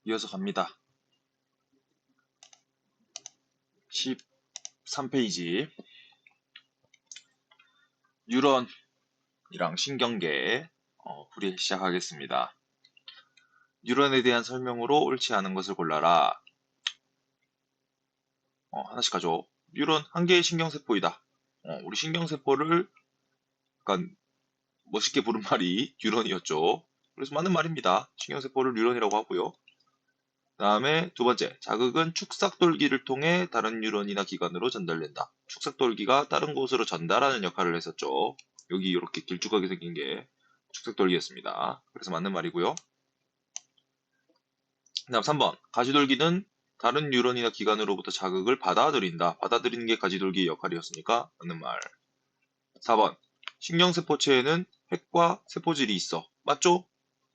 이어서 갑니다. 13페이지 뉴런이랑 신경계 풀이 시작하겠습니다. 뉴런에 대한 설명으로 옳지 않은 것을 골라라. 하나씩 가죠. 뉴런 한 개의 신경세포이다. 우리 신경세포를 약간 멋있게 부른 말이 뉴런이었죠. 그래서 맞는 말입니다. 신경세포를 뉴런이라고 하고요. 다음에 두 번째, 자극은 축삭돌기를 통해 다른 뉴런이나 기관으로 전달된다. 축삭돌기가 다른 곳으로 전달하는 역할을 했었죠. 여기 이렇게 길쭉하게 생긴 게 축삭돌기였습니다. 그래서 맞는 말이고요. 다음 3번, 가시돌기는 다른 뉴런이나 기관으로부터 자극을 받아들인다. 받아들이는 게 가시돌기의 역할이었으니까 맞는 말. 4번, 신경세포체에는 핵과 세포질이 있어. 맞죠?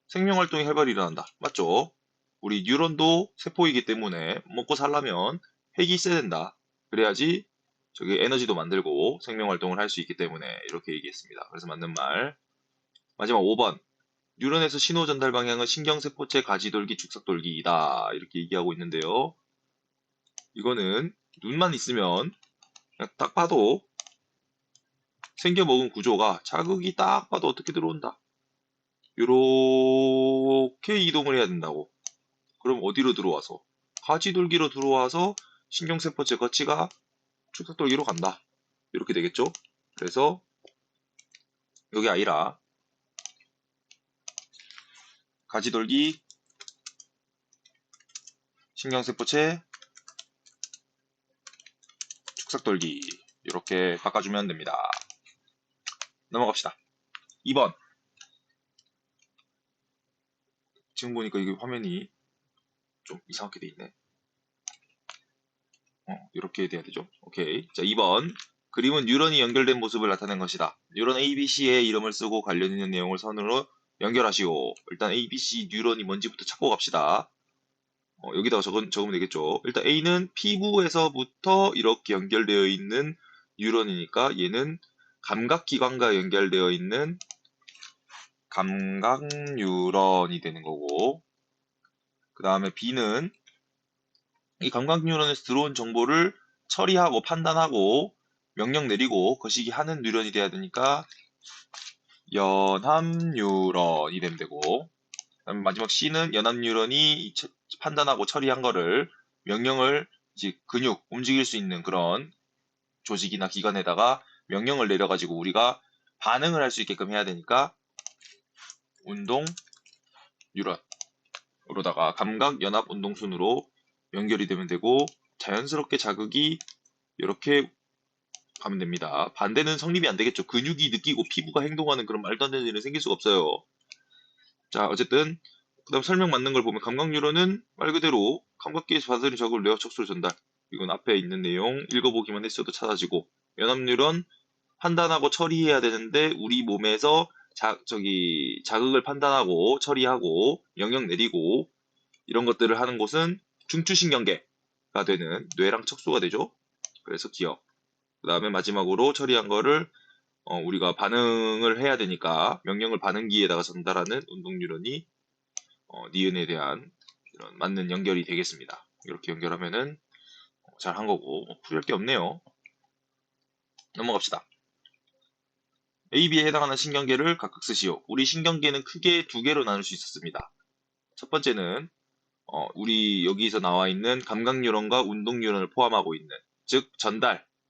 생명활동이 활발히 일어난다. 맞죠? 우리 뉴런도 세포이기 때문에 먹고 살려면 핵이 있어야 된다. 그래야지 저기 에너지도 만들고 생명활동을 할 수 있기 때문에 이렇게 얘기했습니다. 그래서 맞는 말. 마지막 5번. 뉴런에서 신호 전달 방향은 신경세포체 가지돌기 축삭돌기이다. 이렇게 얘기하고 있는데요. 이거는 눈만 있으면 그냥 딱 봐도 생겨먹은 구조가 자극이 딱 봐도 어떻게 들어온다. 요렇게 이동을 해야 된다고. 그럼 어디로 들어와서? 가지돌기로 들어와서 신경세포체 거치가 축삭돌기로 간다. 이렇게 되겠죠? 그래서 여기 아니라 가지돌기, 신경세포체, 축삭돌기 이렇게 바꿔주면 됩니다. 넘어갑시다. 2번. 지금 보니까 이게 화면이 좀 이상하게 돼 있네. 이렇게 돼야 되죠. 오케이. 자, 2번. 그림은 뉴런이 연결된 모습을 나타낸 것이다. 뉴런 ABC의 이름을 쓰고 관련 있는 내용을 선으로 연결하시오. 일단 ABC 뉴런이 뭔지부터 찾고 갑시다. 여기다가 적으면 되겠죠. 일단 A는 피부에서부터 이렇게 연결되어 있는 뉴런이니까 얘는 감각기관과 연결되어 있는 감각 뉴런이 되는 거고, 그 다음에 B는 이 감각 뉴런에서 들어온 정보를 처리하고 판단하고 명령 내리고 거시기 하는 뉴런이 돼야 되니까 연합 뉴런이 되면 되고, 그다음에 마지막 C는 연합 뉴런이 판단하고 처리한 거를 명령을 이제 근육 움직일 수 있는 그런 조직이나 기관에다가 명령을 내려가지고 우리가 반응을 할 수 있게끔 해야 되니까 운동 뉴런으로다가 감각 연합 운동순으로 연결이 되면 되고, 자연스럽게 자극이 이렇게 가면 됩니다. 반대는 성립이 안 되겠죠. 근육이 느끼고 피부가 행동하는 그런 말도 안 되는 일은 생길 수가 없어요. 자, 어쨌든 그 다음 설명 맞는 걸 보면 감각 뉴런은 말 그대로 감각기에서 받아들인 자극을 뇌와 척수로 전달. 이건 앞에 있는 내용 읽어보기만 했어도 찾아지고, 연합 뉴런 판단하고 처리해야 되는데 우리 몸에서 자극을 판단하고 처리하고 영역 내리고 이런 것들을 하는 곳은 중추신경계가 되는 뇌랑 척수가 되죠. 그래서 기억. 그 다음에 마지막으로 처리한 거를 우리가 반응을 해야 되니까 명령을 반응기에다가 전달하는 운동 뉴런이 니은에 대한 이런 맞는 연결이 되겠습니다. 이렇게 연결하면은 잘 한 거고 풀이할 게 없네요. 넘어갑시다. A, B에 해당하는 신경계를 각각 쓰시오. 우리 신경계는 크게 두 개로 나눌 수 있었습니다. 첫 번째는 우리 여기서 나와 있는 감각 뉴런과 운동 뉴런을 포함하고 있는, 즉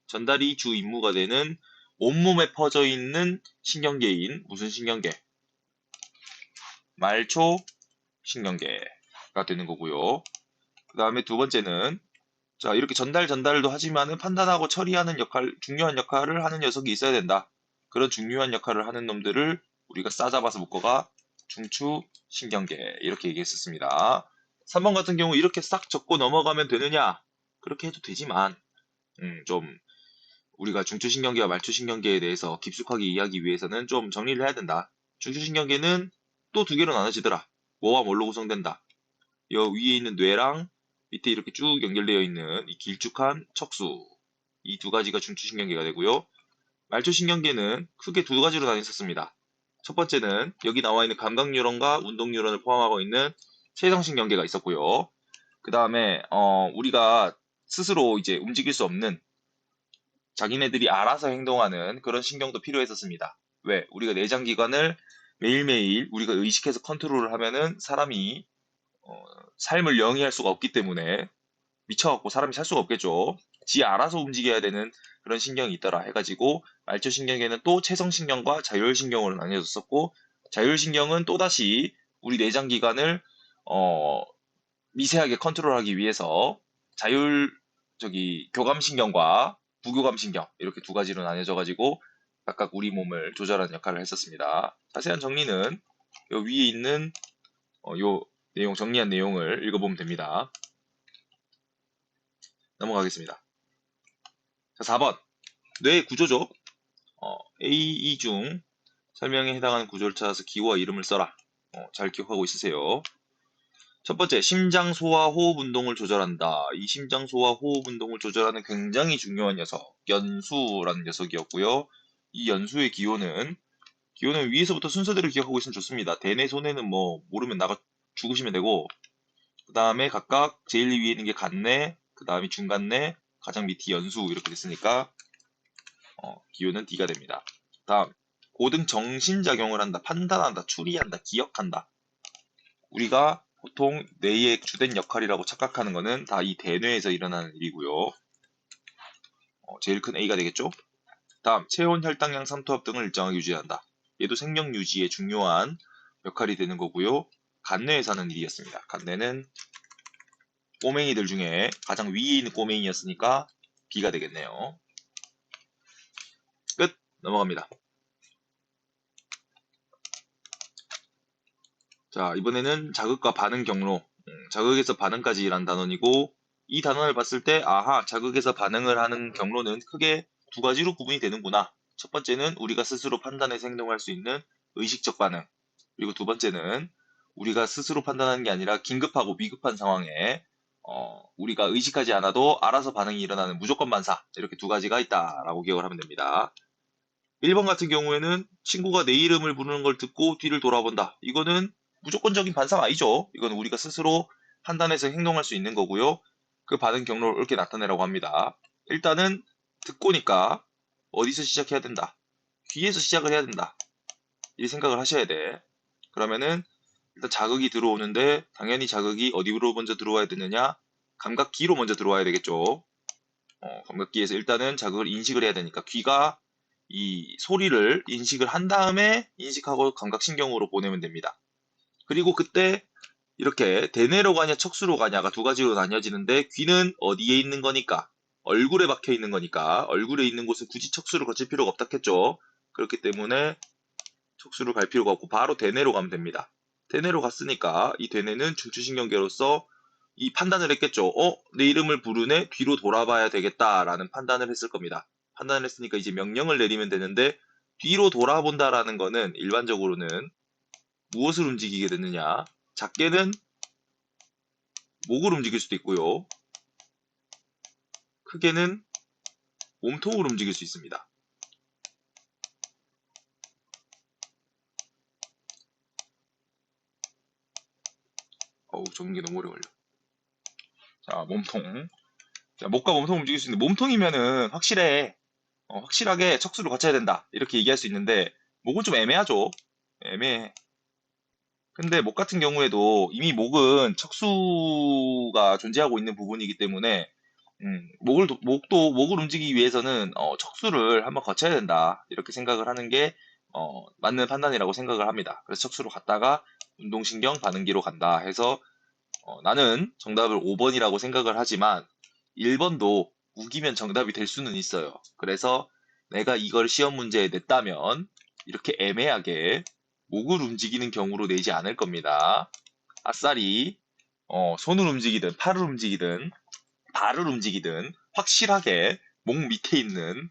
전달이 주 임무가 되는 온몸에 퍼져 있는 신경계인 무슨 신경계? 말초 신경계가 되는 거고요. 그 다음에 두 번째는 자, 이렇게 전달도 하지만은 판단하고 처리하는 중요한 역할을 하는 녀석이 있어야 된다. 그런 중요한 역할을 하는 놈들을 우리가 싸잡아서 묶어가 중추신경계 이렇게 얘기했었습니다. 3번 같은 경우 이렇게 싹 적고 넘어가면 되느냐? 그렇게 해도 되지만 좀 우리가 중추신경계와 말초신경계에 대해서 깊숙하게 이해하기 위해서는 좀 정리를 해야 된다. 중추신경계는 또 두 개로 나눠지더라. 뭐와 뭘로 구성된다. 여 위에 있는 뇌랑 밑에 이렇게 쭉 연결되어 있는 이 길쭉한 척수, 이 두 가지가 중추신경계가 되고요. 말초신경계는 크게 두 가지로 나뉘었습니다. 첫 번째는 여기 나와 있는 감각 뉴런과 운동 뉴런을 포함하고 있는 체성신경계가 있었고요. 그 다음에 우리가 스스로 이제 움직일 수 없는 자기네들이 알아서 행동하는 그런 신경도 필요했었습니다. 왜? 우리가 내장기관을 매일매일 우리가 의식해서 컨트롤을 하면은 사람이 삶을 영위할 수가 없기 때문에 미쳐갖고 사람이 살 수가 없겠죠. 지 알아서 움직여야 되는 그런 신경이 있더라 해가지고 말초신경에는 또 체성신경과 자율신경으로 나뉘어졌었고 자율신경은 또다시 우리 내장기관을 어, 미세하게 컨트롤하기 위해서 자율 교감신경과 부교감신경 이렇게 두 가지로 나뉘어져 가지고 각각 우리 몸을 조절하는 역할을 했었습니다. 자세한 정리는 요 위에 있는 요 내용 정리한 내용을 읽어보면 됩니다. 넘어가겠습니다. 자, 4번 뇌의 구조죠. A2 중 설명에 해당하는 구조를 찾아서 기호와 이름을 써라. 잘 기억하고 있으세요. 첫 번째, 심장 소화 호흡 운동을 조절한다. 이 심장 소화 호흡 운동을 조절하는 굉장히 중요한 녀석, 연수라는 녀석이었고요. 이 연수의 기호는 위에서부터 순서대로 기억하고 있으면 좋습니다. 대뇌, 소뇌는 뭐 모르면 나가 죽으시면 되고, 그 다음에 각각 제일 위에 있는 게 간뇌, 그 다음에 중간뇌, 가장 밑이 연수 이렇게 됐으니까 기호는 D가 됩니다. 다음, 고등 정신작용을 한다, 판단한다, 추리한다, 기억한다. 우리가 보통 뇌의 주된 역할이라고 착각하는 것은 다 이 대뇌에서 일어나는 일이고요. 제일 큰 A가 되겠죠? 다음, 체온, 혈당량, 삼투압 등을 일정하게 유지한다. 얘도 생명 유지에 중요한 역할이 되는 거고요. 간뇌에서 하는 일이었습니다. 간뇌는 꼬맹이들 중에 가장 위에 있는 꼬맹이였으니까 B가 되겠네요. 끝! 넘어갑니다. 자, 이번에는 자극과 반응 경로. 자극에서 반응까지란 단원이고, 이 단원을 봤을 때, 아하, 자극에서 반응을 하는 경로는 크게 두 가지로 구분이 되는구나. 첫 번째는 우리가 스스로 판단해서 행동할 수 있는 의식적 반응. 그리고 두 번째는 우리가 스스로 판단하는 게 아니라 긴급하고 위급한 상황에, 우리가 의식하지 않아도 알아서 반응이 일어나는 무조건 반사. 이렇게 두 가지가 있다라고 기억을 하면 됩니다. 1번 같은 경우에는 친구가 내 이름을 부르는 걸 듣고 뒤를 돌아본다. 이거는 무조건적인 반상 아니죠. 이건 우리가 스스로 판단해서 행동할 수 있는 거고요. 그 반응 경로를 옳게 나타내라고 합니다. 일단은 듣고니까 어디서 시작해야 된다. 귀에서 시작을 해야 된다. 이 생각을 하셔야 돼. 그러면은 일단 자극이 들어오는데 당연히 자극이 어디로 먼저 들어와야 되느냐? 감각기로 먼저 들어와야 되겠죠. 감각기에서 일단은 자극을 인식을 해야 되니까 귀가 이 소리를 인식을 한 다음에 인식하고 감각신경으로 보내면 됩니다. 그리고 그때 이렇게 대뇌로 가냐 척수로 가냐가 두 가지로 나뉘어지는데 귀는 어디에 있는 거니까 얼굴에 박혀 있는 거니까 얼굴에 있는 곳은 굳이 척수를 거칠 필요가 없다 했죠. 그렇기 때문에 척수를 갈 필요가 없고 바로 대뇌로 가면 됩니다. 대뇌로 갔으니까 이 대뇌는 중추신경계로서 이 판단을 했겠죠. 내 이름을 부르네 뒤로 돌아봐야 되겠다라는 판단을 했을 겁니다. 판단을 했으니까 이제 명령을 내리면 되는데 뒤로 돌아본다라는 거는 일반적으로는 무엇을 움직이게 되느냐? 작게는 목을 움직일 수도 있고요. 크게는 몸통을 움직일 수 있습니다. 적는 게 너무 오래 걸려. 자, 몸통. 자, 목과 몸통 움직일 수 있는데 몸통이면은 확실하게 척수를 거쳐야 된다. 이렇게 얘기할 수 있는데 목은 좀 애매하죠. 애매해. 근데 목 같은 경우에도 이미 목은 척수가 존재하고 있는 부분이기 때문에 목을 움직이기 위해서는 척수를 한번 거쳐야 된다. 이렇게 생각을 하는 게 맞는 판단이라고 생각을 합니다. 그래서 척수로 갔다가 운동신경 반응기로 간다 해서 나는 정답을 5번이라고 생각을 하지만 1번도 우기면 정답이 될 수는 있어요. 그래서 내가 이걸 시험 문제에 냈다면 이렇게 애매하게 목을 움직이는 경우로 내지 않을 겁니다. 아싸리 손을 움직이든 팔을 움직이든 발을 움직이든 확실하게 목 밑에 있는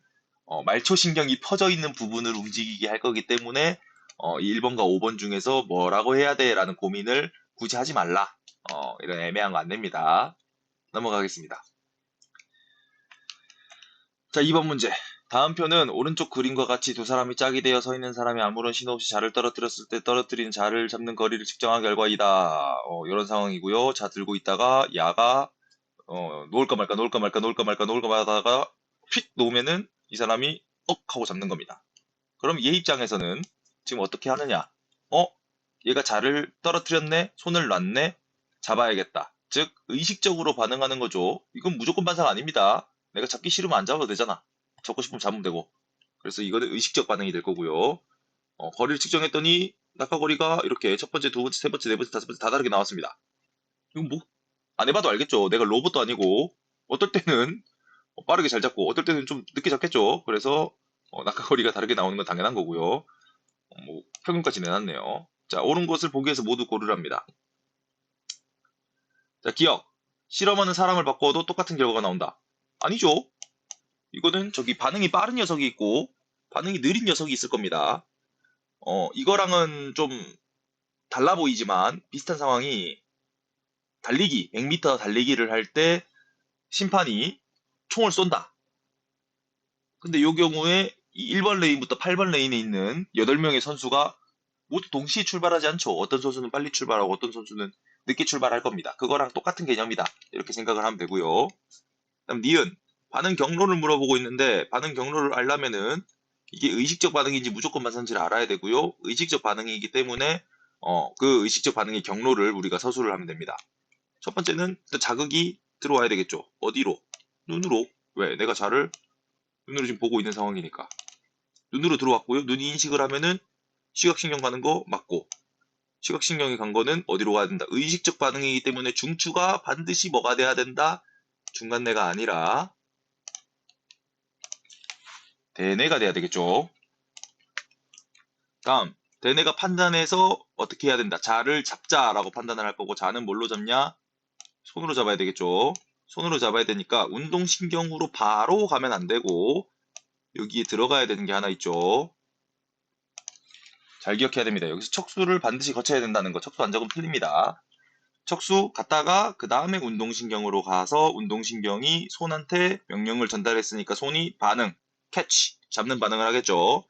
말초신경이 퍼져 있는 부분을 움직이게 할 거기 때문에 1번과 5번 중에서 뭐라고 해야 돼? 라는 고민을 굳이 하지 말라. 이런 애매한 거 안 됩니다. 넘어가겠습니다. 자, 2번 문제. 다음 표는 오른쪽 그림과 같이 두 사람이 짝이 되어 서 있는 사람이 아무런 신호 없이 자를 떨어뜨렸을 때 떨어뜨린 자를 잡는 거리를 측정한 결과이다. 이런 상황이고요. 자 들고 있다가 야가 놓을까 말까 놓을까 말까 놓을까 말까 놓을까 말다가 휙 놓으면은 이 사람이 억 하고 잡는 겁니다. 그럼 얘 입장에서는 지금 어떻게 하느냐? 어? 얘가 자를 떨어뜨렸네? 손을 놨네? 잡아야겠다. 즉 의식적으로 반응하는 거죠. 이건 무조건 반사가 아닙니다. 내가 잡기 싫으면 안 잡아도 되잖아. 잡고 싶으면 잡으면 되고. 그래서 이거는 의식적 반응이 될 거고요. 거리를 측정했더니 낙하거리가 이렇게 첫 번째, 두 번째, 세 번째, 네 번째, 다섯 번째 다 다르게 나왔습니다. 이건 뭐 안 해봐도 알겠죠. 내가 로봇도 아니고 어떨 때는 빠르게 잘 잡고 어떨 때는 좀 늦게 잡겠죠. 그래서 낙하거리가 다르게 나오는 건 당연한 거고요. 뭐 평균까지 내놨네요. 자, 옳은 것을 보기 위해서 모두 고르랍니다. 자, 기억. 실험하는 사람을 바꿔도 똑같은 결과가 나온다. 아니죠. 이거는 저기 반응이 빠른 녀석이 있고 반응이 느린 녀석이 있을 겁니다. 이거랑은 좀 달라 보이지만 비슷한 상황이 달리기, 100m 달리기를 할 때 심판이 총을 쏜다. 근데 이 경우에 이 1번 레인부터 8번 레인에 있는 8명의 선수가 모두 동시에 출발하지 않죠. 어떤 선수는 빨리 출발하고 어떤 선수는 늦게 출발할 겁니다. 그거랑 똑같은 개념이다. 이렇게 생각을 하면 되고요. 그다음 니은 반응 경로를 물어보고 있는데 반응 경로를 알려면은 이게 의식적 반응인지 무조건 반사인지를 알아야 되고요. 의식적 반응이기 때문에 그 의식적 반응의 경로를 우리가 서술을 하면 됩니다. 첫 번째는 일단 자극이 들어와야 되겠죠. 어디로? 눈으로. 왜? 내가 자를 눈으로 지금 보고 있는 상황이니까. 눈으로 들어왔고요. 눈이 인식을 하면은 시각신경 가는 거 맞고 시각신경이 간 거는 어디로 가야 된다. 의식적 반응이기 때문에 중추가 반드시 뭐가 돼야 된다. 중간뇌가 아니라 대뇌가 돼야 되겠죠. 다음 대뇌가 판단해서 어떻게 해야 된다. 자를 잡자라고 판단을 할 거고 자는 뭘로 잡냐? 손으로 잡아야 되겠죠. 손으로 잡아야 되니까 운동신경으로 바로 가면 안 되고 여기에 들어가야 되는 게 하나 있죠. 잘 기억해야 됩니다. 여기서 척수를 반드시 거쳐야 된다는 거. 척수 안 적으면 틀립니다. 척수 갔다가 그 다음에 운동신경으로 가서 운동신경이 손한테 명령을 전달했으니까 손이 반응, 캐치, 잡는 반응을 하겠죠.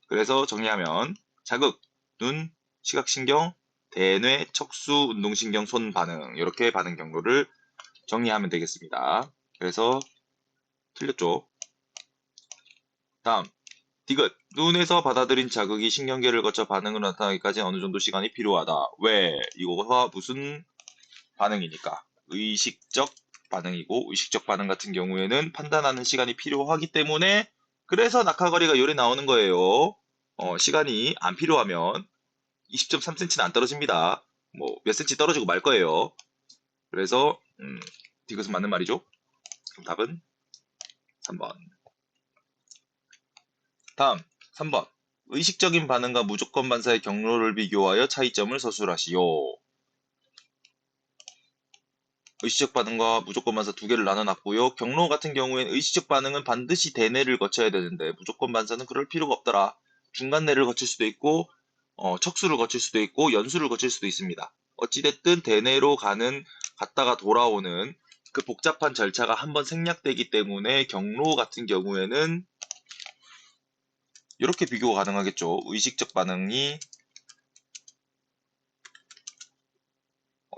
그래서 정리하면 자극, 눈, 시각신경, 대뇌, 척수, 운동신경, 손 반응 이렇게 반응 경로를 정리하면 되겠습니다. 그래서 틀렸죠. 다음 디귿 눈에서 받아들인 자극이 신경계를 거쳐 반응으로 나타나기까지 어느 정도 시간이 필요하다. 왜? 이거가 무슨 반응이니까 의식적 반응이고 의식적 반응 같은 경우에는 판단하는 시간이 필요하기 때문에 그래서 낙하거리가 요래 나오는 거예요. 시간이 안 필요하면 20.3cm는 안 떨어집니다. 뭐 몇 cm 떨어지고 말 거예요. 그래서 디귿은 맞는 말이죠. 그럼 답은 3번. 다음 3번 의식적인 반응과 무조건 반사의 경로를 비교하여 차이점을 서술하시오. 의식적 반응과 무조건 반사 두 개를 나눠놨고요. 경로 같은 경우에는 의식적 반응은 반드시 대뇌를 거쳐야 되는데 무조건 반사는 그럴 필요가 없더라. 중간뇌를 거칠 수도 있고 척수를 거칠 수도 있고 연수를 거칠 수도 있습니다. 어찌됐든 대뇌로 갔다가 돌아오는 그 복잡한 절차가 한번 생략되기 때문에 경로 같은 경우에는 이렇게 비교가 가능하겠죠. 의식적 반응이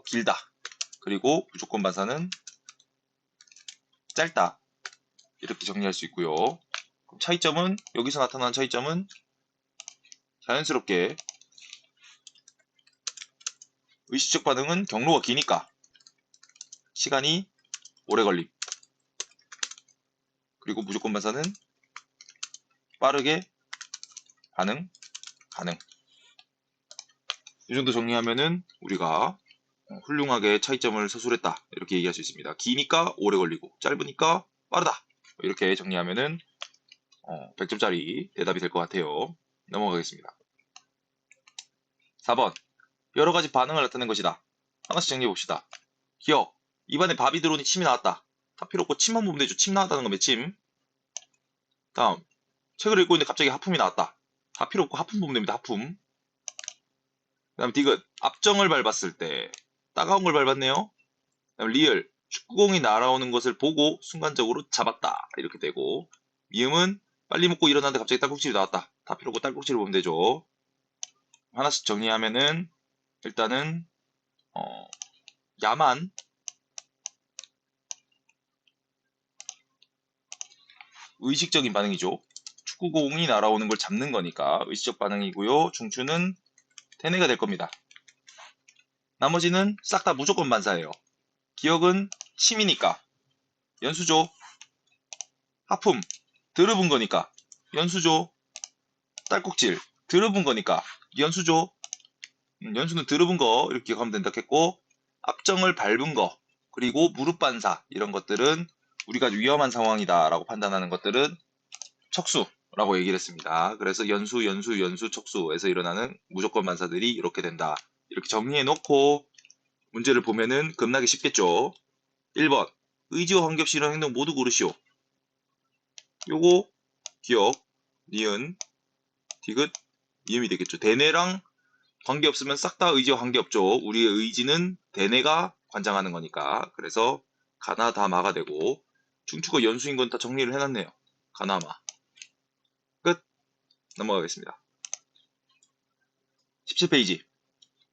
길다. 그리고 무조건 반사는 짧다. 이렇게 정리할 수 있고요. 그럼 차이점은 여기서 나타나는 차이점은 자연스럽게 의식적 반응은 경로가 기니까 시간이 오래 걸림. 그리고 무조건 반사는 빠르게 반응 가능. 이 정도 정리하면은 우리가 훌륭하게 차이점을 서술했다. 이렇게 얘기할 수 있습니다. 기니까 오래 걸리고 짧으니까 빠르다. 이렇게 정리하면은 100점짜리 대답이 될 것 같아요. 넘어가겠습니다. 4번 여러 가지 반응을 나타낸 것이다. 하나씩 정리해 봅시다. 기억 입안에 밥이 들어오니 침이 나왔다. 다 필요 없고 침만 보면 되죠. 침 나왔다는 건 맺침. 다음 책을 읽고 있는데 갑자기 하품이 나왔다. 다 필요 없고 하품 보면 됩니다. 하품. 그 다음 디귿 앞정을 밟았을 때 따가운 걸 밟았네요. 그 다음 리을 축구공이 날아오는 것을 보고 순간적으로 잡았다. 이렇게 되고 미음은 빨리 먹고 일어났는데 갑자기 딸꾹질이 나왔다. 다 필요 없고 딸꾹질을 보면 되죠. 하나씩 정리하면은 일단은 야만 의식적인 반응이죠. 축구공이 날아오는 걸 잡는 거니까 의식적 반응이고요. 중추는 대뇌가 될 겁니다. 나머지는 싹 다 무조건 반사예요. 기억은 침이니까 연수죠. 하품 들어본 거니까 연수죠. 딸꾹질 들어본 거니까 연수죠. 연수는 들어본 거 이렇게 기억하면 된다 했고, 앞정을 밟은 거 그리고 무릎 반사 이런 것들은 우리가 위험한 상황이다 라고 판단하는 것들은 척수라고 얘기를 했습니다. 그래서 연수, 연수, 연수, 척수에서 일어나는 무조건 반사들이 이렇게 된다. 이렇게 정리해 놓고 문제를 보면은 겁나게 쉽겠죠. 1번 의지와 관계없이 이런 행동 모두 고르시오. 요거 기억, 니은, 디귿, 니음이 되겠죠. 대뇌랑 관계없으면 싹 다 의지와 관계없죠. 우리의 의지는 대뇌가 관장하는 거니까. 그래서 가나 다마가 되고, 중추가 연수인 건 다 정리를 해놨네요. 가나마. 끝. 넘어가겠습니다. 17페이지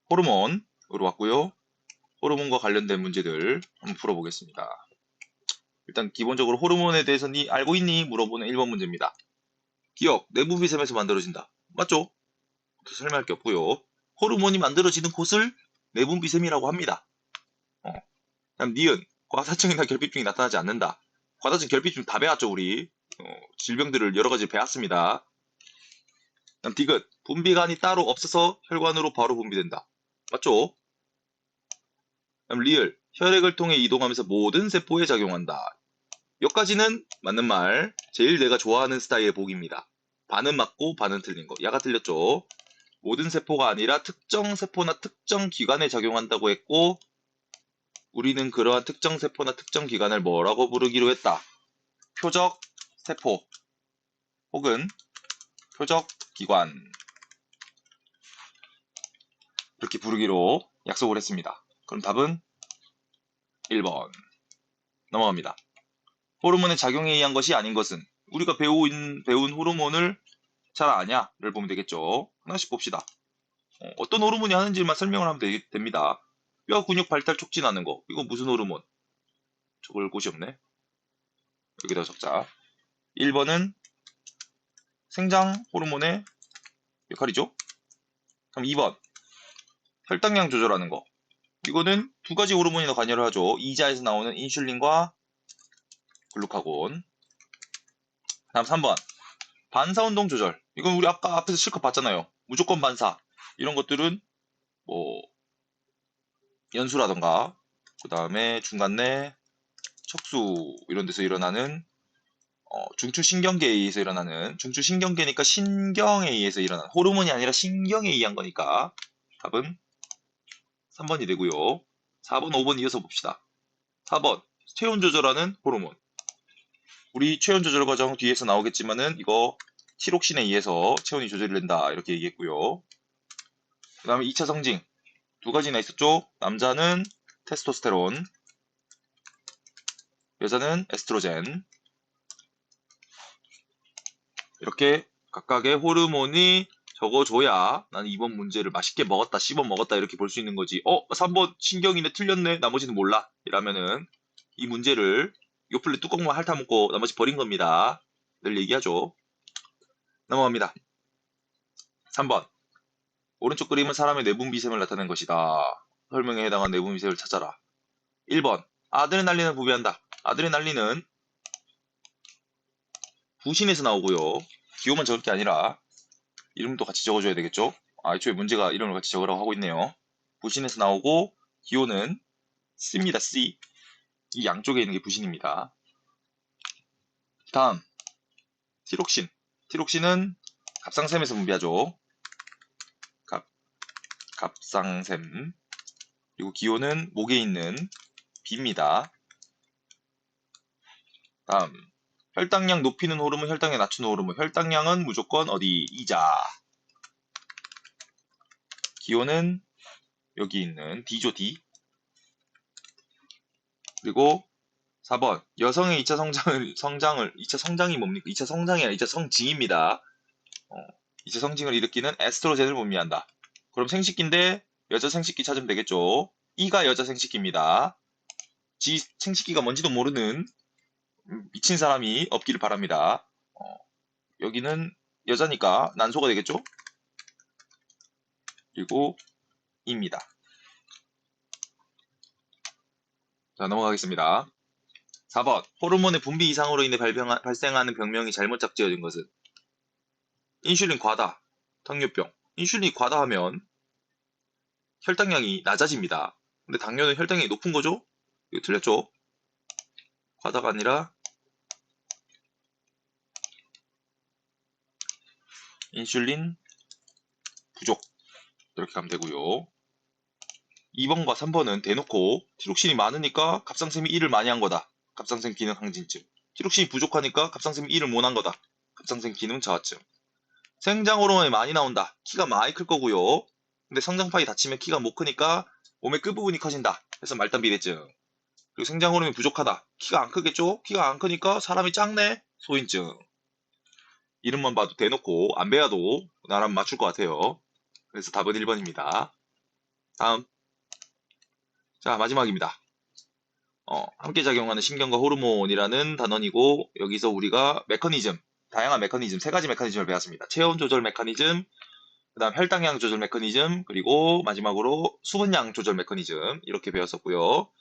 호르몬으로 왔고요. 호르몬과 관련된 문제들 한번 풀어보겠습니다. 일단 기본적으로 호르몬에 대해서 니 알고 있니? 물어보는 1번 문제입니다. 기억, 내부 비샘에서 만들어진다. 맞죠? 설명할 게 없고요. 호르몬이 만들어지는 곳을 내분 비샘이라고 합니다. 다음 니은, 과사증이나 결핍증이 나타나지 않는다. 과사증, 결핍증 다 배웠죠 우리. 질병들을 여러 가지 배웠습니다. 다음 디귿, 분비관이 따로 없어서 혈관으로 바로 분비된다. 맞죠? 다음 리을, 혈액을 통해 이동하면서 모든 세포에 작용한다. 여기까지는 맞는 말. 제일 내가 좋아하는 스타일의 보기입니다. 반은 맞고 반은 틀린 거. 야가 틀렸죠. 모든 세포가 아니라 특정 세포나 특정 기관에 작용한다고 했고, 우리는 그러한 특정 세포나 특정 기관을 뭐라고 부르기로 했다. 표적 세포 혹은 표적 기관, 이렇게 부르기로 약속을 했습니다. 그럼 답은 1번 넘어갑니다. 호르몬의 작용에 의한 것이 아닌 것은, 우리가 배운 호르몬을 잘 아냐를 보면 되겠죠. 하나씩 봅시다. 어떤 호르몬이 하는지만 설명을 하면 됩니다. 뼈 근육 발달 촉진하는 거, 이거 무슨 호르몬? 적을 곳이 없네. 여기다 적자. 1번은 생장 호르몬의 역할이죠. 그럼 2번 혈당량 조절하는 거, 이거는 두 가지 호르몬이 관여를 하죠. 이자에서 나오는 인슐린과 글루카곤. 다음 3번 반사운동 조절, 이건 우리 아까 앞에서 실컷 봤잖아요. 무조건 반사, 이런 것들은 뭐 연수라던가 그 다음에 중간내, 척수 이런 데서 일어나는 중추신경계에 의해서 일어나는, 중추신경계니까 신경에 의해서 일어나는, 호르몬이 아니라 신경에 의한 거니까 답은 3번이 되고요. 4번, 5번 이어서 봅시다. 4번 체온 조절하는 호르몬, 우리 체온 조절 과정 뒤에서 나오겠지만은 이거 티록신에 의해서 체온이 조절이 된다 이렇게 얘기했고요. 그 다음에 2차 성징 두 가지나 있었죠. 남자는 테스토스테론, 여자는 에스트로겐. 이렇게 각각의 호르몬이 적어줘야 나는 이번 문제를 맛있게 먹었다, 씹어 먹었다 이렇게 볼 수 있는 거지. 3번 신경이네, 틀렸네, 나머지는 몰라 이라면은 이 문제를 요플레 뚜껑만 핥아먹고 나머지 버린 겁니다. 늘 얘기하죠. 넘어갑니다. 3번 오른쪽 그림은 사람의 내분 비샘을 나타낸 것이다. 설명에 해당한 내분 비샘을 찾아라. 1번 아드레날린을 분비한다. 아드레날린은 부신에서 나오고요. 기호만 적을 게 아니라 이름도 같이 적어줘야 되겠죠. 애초에 문제가 이름을 같이 적으라고 하고 있네요. 부신에서 나오고 기호는 C입니다. C. 이 양쪽에 있는 게 부신입니다. 다음 티록신. 티록신은 갑상샘에서 분비하죠. 갑상샘. 그리고 기호는 목에 있는 B입니다. 다음 혈당량 높이는 호르몬, 혈당량 낮추는 호르몬. 혈당량은 무조건 어디? 이자. 기호는 여기 있는 D죠. D. 그리고 4번 여성의 2차 성장을 2차 성장이 뭡니까? 2차 성장이 아니라 2차 성징입니다. 2차 성징을 일으키는 에스트로겐을 분비한다. 그럼 생식기인데 여자 생식기 찾으면 되겠죠. E가 여자 생식기입니다. 지 생식기가 뭔지도 모르는 미친 사람이 없기를 바랍니다. 여기는 여자니까 난소가 되겠죠? 그리고 E입니다. 자, 넘어가겠습니다. 4번 호르몬의 분비 이상으로 인해 발생하는 병명이 잘못 잡지어진 것은 인슐린 과다, 당뇨병. 인슐린이 과다하면 혈당량이 낮아집니다. 근데 당뇨는 혈당량이 높은 거죠? 이거 틀렸죠? 과다가 아니라 인슐린 부족. 이렇게 가면 되고요. 2번과 3번은 대놓고 티록신이 많으니까 갑상샘이 일을 많이 한 거다. 갑상샘 기능 항진증. 티록신이 부족하니까 갑상샘이 일을 못 한 거다. 갑상샘 기능 저하증. 생장 호르몬이 많이 나온다. 키가 많이 클 거고요. 근데 성장판이 닫히면 키가 못 크니까 몸의 끝부분이 커진다. 그래서 말단 비대증. 그리고 생장 호르몬이 부족하다. 키가 안 크겠죠? 키가 안 크니까 사람이 작네. 소인증. 이름만 봐도 대놓고 안 배워도 나라면 맞출 것 같아요. 그래서 답은 1번입니다. 다음. 자, 마지막입니다. 함께 작용하는 신경과 호르몬이라는 단원이고 여기서 우리가 메커니즘, 다양한 메커니즘, 세 가지 메커니즘을 배웠습니다. 체온 조절 메커니즘, 그 다음 혈당량 조절 메커니즘, 그리고 마지막으로 수분량 조절 메커니즘 이렇게 배웠었고요.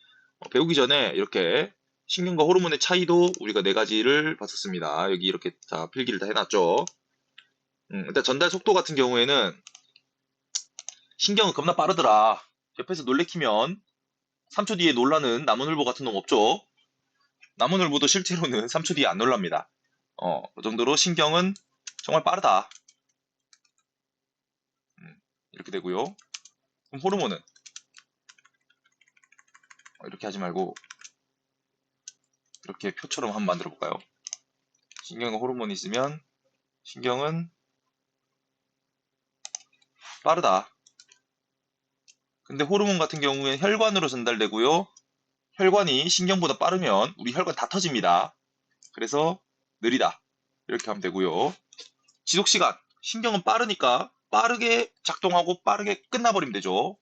배우기 전에 이렇게 신경과 호르몬의 차이도 우리가 네 가지를 봤었습니다. 여기 이렇게 다 필기를 다 해놨죠. 일단 전달 속도 같은 경우에는 신경은 겁나 빠르더라. 옆에서 놀래키면 3초 뒤에 놀라는 나무늘보 같은 놈 없죠? 나무늘보도 실제로는 3초 뒤에 안 놀랍니다. 그 정도로 신경은 정말 빠르다. 이렇게 되고요. 그럼 호르몬은 이렇게 하지 말고 이렇게 표처럼 한번 만들어 볼까요? 신경과 호르몬이 있으면 신경은 빠르다. 근데 호르몬 같은 경우에는 혈관으로 전달되고요. 혈관이 신경보다 빠르면 우리 혈관 다 터집니다. 그래서 느리다. 이렇게 하면 되고요. 지속시간. 신경은 빠르니까 빠르게 작동하고 빠르게 끝나버리면 되죠.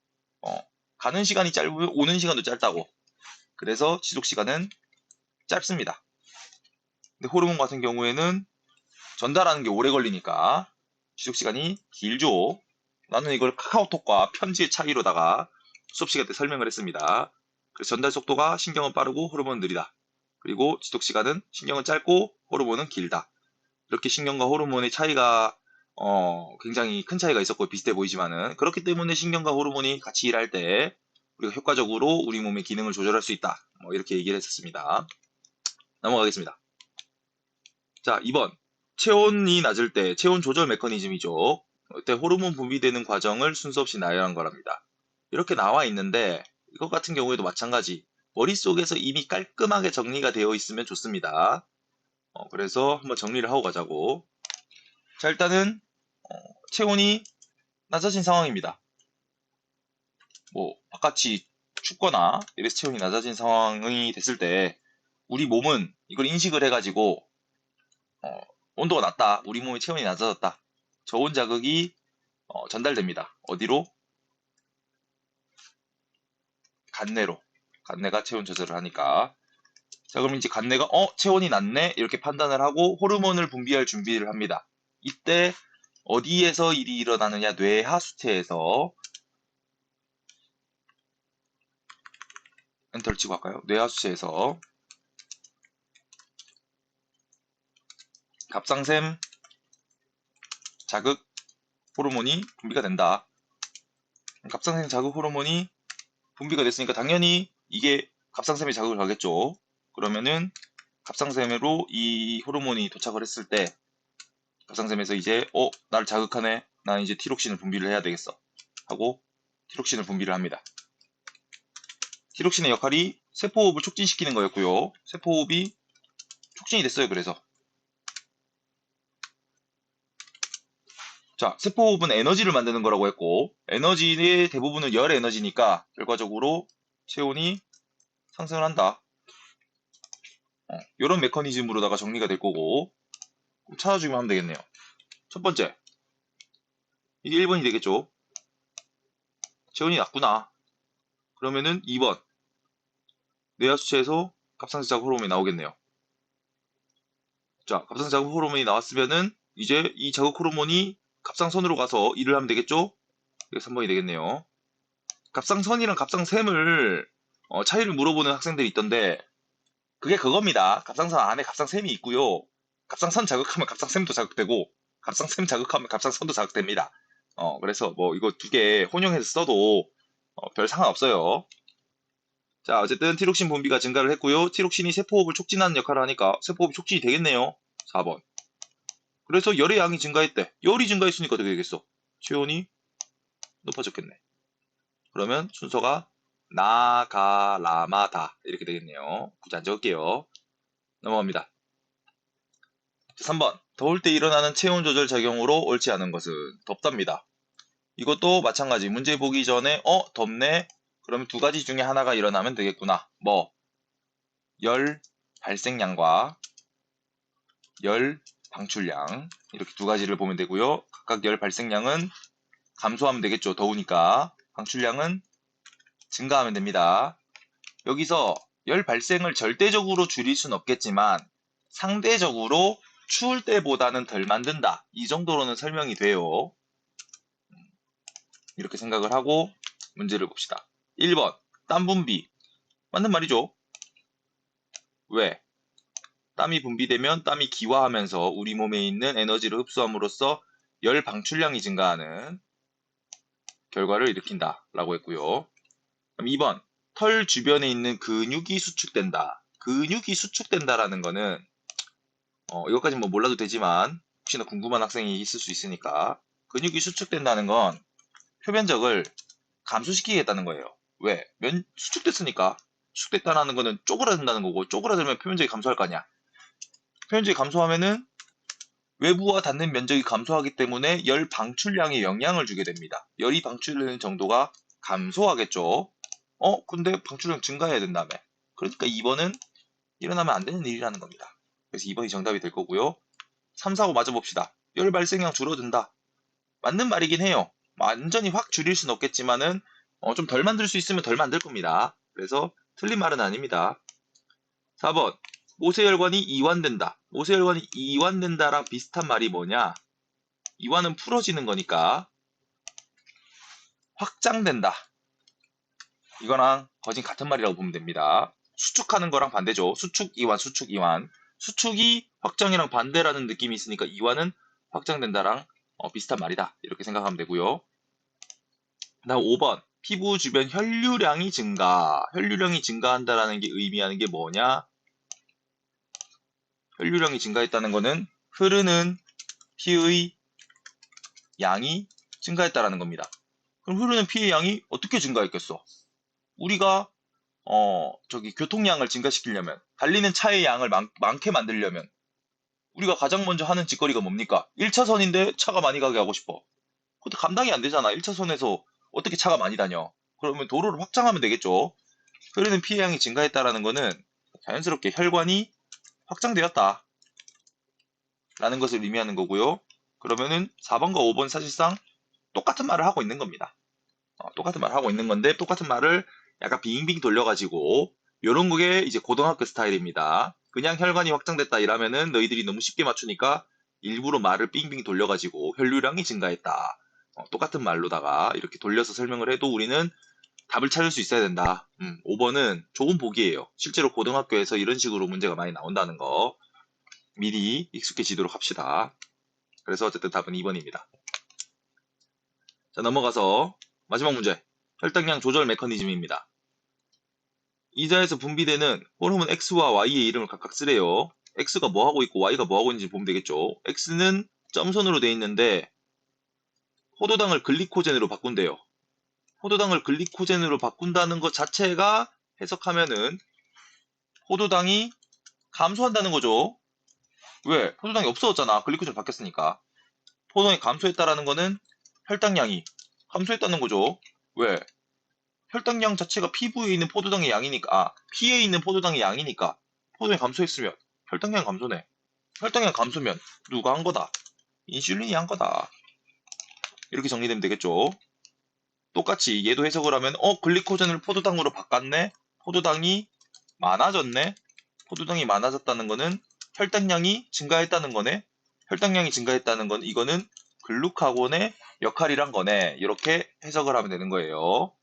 가는 시간이 짧으면 오는 시간도 짧다고. 그래서 지속시간은 짧습니다. 근데 호르몬 같은 경우에는 전달하는 게 오래 걸리니까 지속시간이 길죠. 나는 이걸 카카오톡과 편지의 차이로다가 수업 시간 때 설명을 했습니다. 그래서 전달 속도가 신경은 빠르고 호르몬은 느리다. 그리고 지속시간은 신경은 짧고 호르몬은 길다. 이렇게 신경과 호르몬의 차이가 굉장히 큰 차이가 있었고 비슷해 보이지만은 그렇기 때문에 신경과 호르몬이 같이 일할 때 우리가 효과적으로 우리 몸의 기능을 조절할 수 있다. 이렇게 얘기를 했었습니다. 넘어가겠습니다. 자, 2번. 체온이 낮을 때 체온 조절 메커니즘이죠. 이때 호르몬 분비되는 과정을 순서 없이 나열한 거랍니다. 이렇게 나와 있는데 이것 같은 경우에도 마찬가지. 머릿속에서 이미 깔끔하게 정리가 되어 있으면 좋습니다. 그래서 한번 정리를 하고 가자고. 자, 일단은 체온이 낮아진 상황입니다. 바깥이 춥거나 이래서 체온이 낮아진 상황이 됐을 때 우리 몸은 이걸 인식을 해가지고 온도가 낮다. 우리 몸의 체온이 낮아졌다. 저온 자극이 전달됩니다. 어디로? 간내로. 간내가 체온 조절을 하니까. 자, 그럼 이제 간내가 체온이 낮네 이렇게 판단을 하고 호르몬을 분비할 준비를 합니다. 이때 어디에서 일이 일어나느냐? 뇌하수체에서. 엔터를 치고 할까요? 뇌하수체에서 갑상샘 자극 호르몬이 분비가 된다. 갑상샘 자극 호르몬이 분비가 됐으니까 당연히 이게 갑상샘에 자극을 가겠죠. 그러면은 갑상샘으로 이 호르몬이 도착을 했을 때 갑상샘에서 이제 나를 자극하네. 나 이제 티록신을 분비를 해야 되겠어. 하고 티록신을 분비를 합니다. 티록신의 역할이 세포호흡을 촉진시키는 거였고요. 세포호흡이 촉진이 됐어요. 그래서 자, 세포호흡은 에너지를 만드는 거라고 했고 에너지의 대부분은 열 에너지니까 결과적으로 체온이 상승을 한다. 이런 메커니즘으로다가 정리가 될 거고 찾아주기만 하면 되겠네요. 첫 번째, 이게 1번이 되겠죠. 체온이 낮구나. 그러면은 2번, 뇌하 수치에서 갑상선자극 호르몬이 나오겠네요. 자, 갑상자극 호르몬이 나왔으면은 이제 이 자극 호르몬이 갑상선으로 가서 일을 하면 되겠죠? 이게 3번이 되겠네요. 갑상선이랑 갑상샘을 차이를 물어보는 학생들이 있던데 그게 그겁니다. 갑상선 안에 갑상샘이 있고요. 갑상선 자극하면 갑상샘도 자극되고 갑상샘 자극하면 갑상선도 자극됩니다. 그래서 뭐 이거 두 개 혼용해서 써도 별 상관없어요. 자, 어쨌든 티록신 분비가 증가를 했고요. 티록신이 세포호흡을 촉진하는 역할을 하니까 세포호흡이 촉진이 되겠네요. 4번. 그래서 열의 양이 증가했대. 열이 증가했으니까 어떻게 되겠어? 체온이 높아졌겠네. 그러면 순서가 나가라마다 이렇게 되겠네요. 굳이 안 적을게요. 넘어갑니다. 3번. 더울 때 일어나는 체온 조절 작용으로 옳지 않은 것은 덥답니다. 이것도 마찬가지. 문제 보기 전에 덥네. 그러면 두 가지 중에 하나가 일어나면 되겠구나. 뭐? 열 발생량과 열 방출량 이렇게 두 가지를 보면 되고요. 각각 열 발생량은 감소하면 되겠죠. 더우니까. 방출량은 증가하면 됩니다. 여기서 열 발생을 절대적으로 줄일 수는 없겠지만 상대적으로 추울 때보다는 덜 만든다. 이 정도로는 설명이 돼요. 이렇게 생각을 하고 문제를 봅시다. 1번 땀 분비. 맞는 말이죠. 왜? 땀이 분비되면 땀이 기화하면서 우리 몸에 있는 에너지를 흡수함으로써 열 방출량이 증가하는 결과를 일으킨다 라고 했고요. 그럼 2번 털 주변에 있는 근육이 수축된다. 근육이 수축된다라는 거는 이것까지 뭐 몰라도 되지만 혹시나 궁금한 학생이 있을 수 있으니까 근육이 수축된다는 건 표면적을 감소시키겠다는 거예요. 왜? 수축됐으니까 수축됐다는 거는 쪼그라든다는 거고 쪼그라들면 표면적이 감소할 거 아니야. 표면적이 감소하면은 외부와 닿는 면적이 감소하기 때문에 열 방출량에 영향을 주게 됩니다. 열이 방출되는 정도가 감소하겠죠. 근데 방출량 증가해야 된다며. 그러니까 2번은 일어나면 안 되는 일이라는 겁니다. 그래서 2번이 정답이 될 거고요. 3, 4, 5 맞아봅시다. 열 발생량 줄어든다. 맞는 말이긴 해요. 완전히 확 줄일 수는 없겠지만은 좀 덜 만들 수 있으면 덜 만들 겁니다. 그래서 틀린 말은 아닙니다. 4번 모세혈관이 이완된다. 모세혈관이 이완된다랑 비슷한 말이 뭐냐? 이완은 풀어지는 거니까 확장된다. 이거랑 거진 같은 말이라고 보면 됩니다. 수축하는 거랑 반대죠. 수축, 이완, 수축, 이완. 수축이 확장이랑 반대라는 느낌이 있으니까 이완은 확장된다랑 비슷한 말이다. 이렇게 생각하면 되고요. 다음 5번. 피부 주변 혈류량이 증가. 혈류량이 증가한다라는 게 의미하는 게 뭐냐? 혈류량이 증가했다는 거는 흐르는 피의 양이 증가했다라는 겁니다. 그럼 흐르는 피의 양이 어떻게 증가했겠어? 우리가 교통량을 증가시키려면 달리는 차의 양을 많게 만들려면 우리가 가장 먼저 하는 짓거리가 뭡니까? 1차선인데 차가 많이 가게 하고 싶어. 그것도 감당이 안 되잖아. 1차선에서 어떻게 차가 많이 다녀? 그러면 도로를 확장하면 되겠죠. 흐르는 피해 양이 증가했다라는 거는 자연스럽게 혈관이 확장되었다 라는 것을 의미하는 거고요. 그러면은 4번과 5번 사실상 똑같은 말을 하고 있는 겁니다. 똑같은 말을 하고 있는 건데 똑같은 말을 약간 빙빙 돌려가지고 요런 게 이제 고등학교 스타일입니다. 그냥 혈관이 확장됐다 이러면은 너희들이 너무 쉽게 맞추니까 일부러 말을 빙빙 돌려가지고 혈류량이 증가했다. 똑같은 말로다가 이렇게 돌려서 설명을 해도 우리는 답을 찾을 수 있어야 된다. 5번은 좋은 보기예요. 실제로 고등학교에서 이런 식으로 문제가 많이 나온다는 거 미리 익숙해지도록 합시다. 그래서 어쨌든 답은 2번입니다. 자, 넘어가서 마지막 문제. 혈당량 조절 메커니즘입니다. 이자에서 분비되는 호르몬 X와 Y의 이름을 각각 쓰래요. X가 뭐 하고 있고 Y가 뭐 하고 있는지 보면 되겠죠. X는 점선으로 돼 있는데 포도당을 글리코젠으로 바꾼대요. 포도당을 글리코젠으로 바꾼다는 것 자체가 해석하면은 포도당이 감소한다는 거죠. 왜? 포도당이 없어졌잖아. 글리코젠 바뀌었으니까. 포도당이 감소했다라는 거는 혈당량이 감소했다는 거죠. 왜? 혈당량 자체가 피부에 있는 포도당의 양이니까, 피에 있는 포도당의 양이니까 포도당이 감소했으면 혈당량 감소네. 혈당량 감소면 누가 한 거다? 인슐린이 한 거다. 이렇게 정리되면 되겠죠. 똑같이 얘도 해석을 하면 글리코젠을 포도당으로 바꿨네. 포도당이 많아졌네. 포도당이 많아졌다는 거는 혈당량이 증가했다는 거네. 혈당량이 증가했다는 건 이거는 글루카곤의 역할이란 거네. 이렇게 해석을 하면 되는 거예요.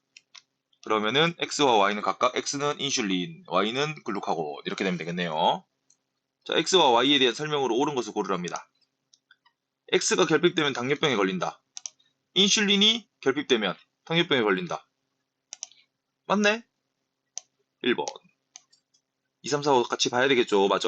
그러면은 X와 Y는 각각 X는 인슐린, Y는 글루카곤 이렇게 되면 되겠네요. 자, X와 Y에 대한 설명으로 옳은 것을 고르랍니다. X가 결핍되면 당뇨병에 걸린다. 인슐린이 결핍되면 당뇨병에 걸린다. 맞네? 1번. 2, 3, 4, 5 같이 봐야 되겠죠. 맞아.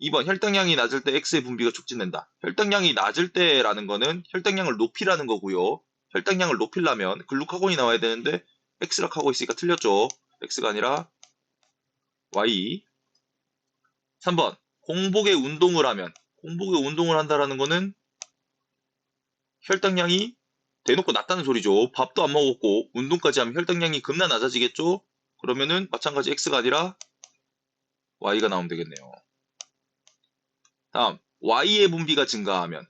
2번. 혈당량이 낮을 때 X의 분비가 촉진된다. 혈당량이 낮을 때라는 거는 혈당량을 높이라는 거고요. 혈당량을 높이려면 글루카곤이 나와야 되는데 X라 하고 있으니까 틀렸죠. X가 아니라 Y. 3번. 공복에 운동을 하면 공복에 운동을 한다라는 거는 혈당량이 대놓고 낮다는 소리죠. 밥도 안 먹었고 운동까지 하면 혈당량이 급나 낮아지겠죠? 그러면은 마찬가지 X가 아니라 Y가 나오면 되겠네요. 다음, Y의 분비가 증가하면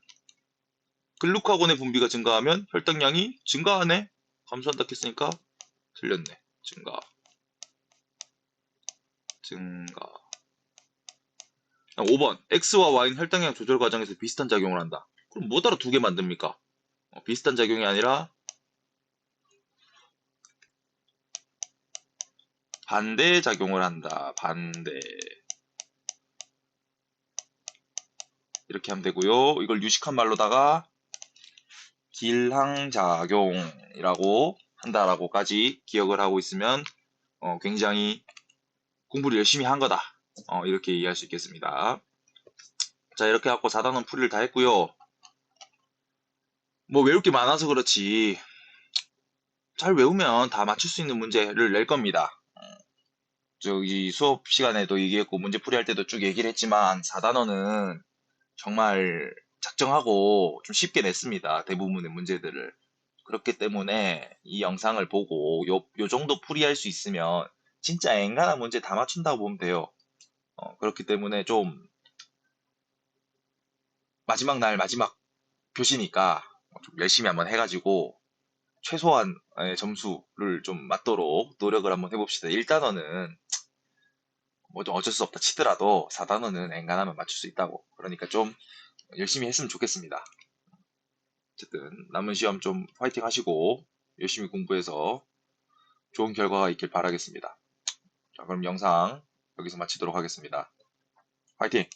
글루카곤의 분비가 증가하면 혈당량이 증가하네? 감소한다 했으니까 틀렸네. 증가. 5번, X와 Y는 혈당량 조절 과정에서 비슷한 작용을 한다. 그럼 뭐따라 두 개 만듭니까? 비슷한 작용이 아니라 반대 작용을 한다. 반대. 이렇게 하면 되고요. 이걸 유식한 말로다가 길항작용이라고 한다라고까지 기억을 하고 있으면 굉장히 공부를 열심히 한 거다. 이렇게 이해할 수 있겠습니다. 자, 이렇게 갖고 4단원 풀이를 다 했고요. 뭐 외울 게 많아서 그렇지 잘 외우면 다 맞출 수 있는 문제를 낼 겁니다. 저기 수업 시간에도 얘기했고 문제 풀이할 때도 쭉 얘기를 했지만 4단원은 정말 작정하고 좀 쉽게 냈습니다. 대부분의 문제들을. 그렇기 때문에 이 영상을 보고 요 정도 풀이할 수 있으면 진짜 엔간한 문제 다 맞춘다고 보면 돼요. 그렇기 때문에 좀 마지막 날 마지막 표시니까 좀 열심히 한번 해가지고 최소한 점수를 좀 맞도록 노력을 한번 해봅시다. 1단원은 뭐 좀 어쩔 수 없다 치더라도 4단원은 엔간하면 맞출 수 있다고. 그러니까 좀 열심히 했으면 좋겠습니다. 어쨌든 남은 시험 좀 화이팅 하시고 열심히 공부해서 좋은 결과가 있길 바라겠습니다. 자, 그럼 영상 여기서 마치도록 하겠습니다. 화이팅!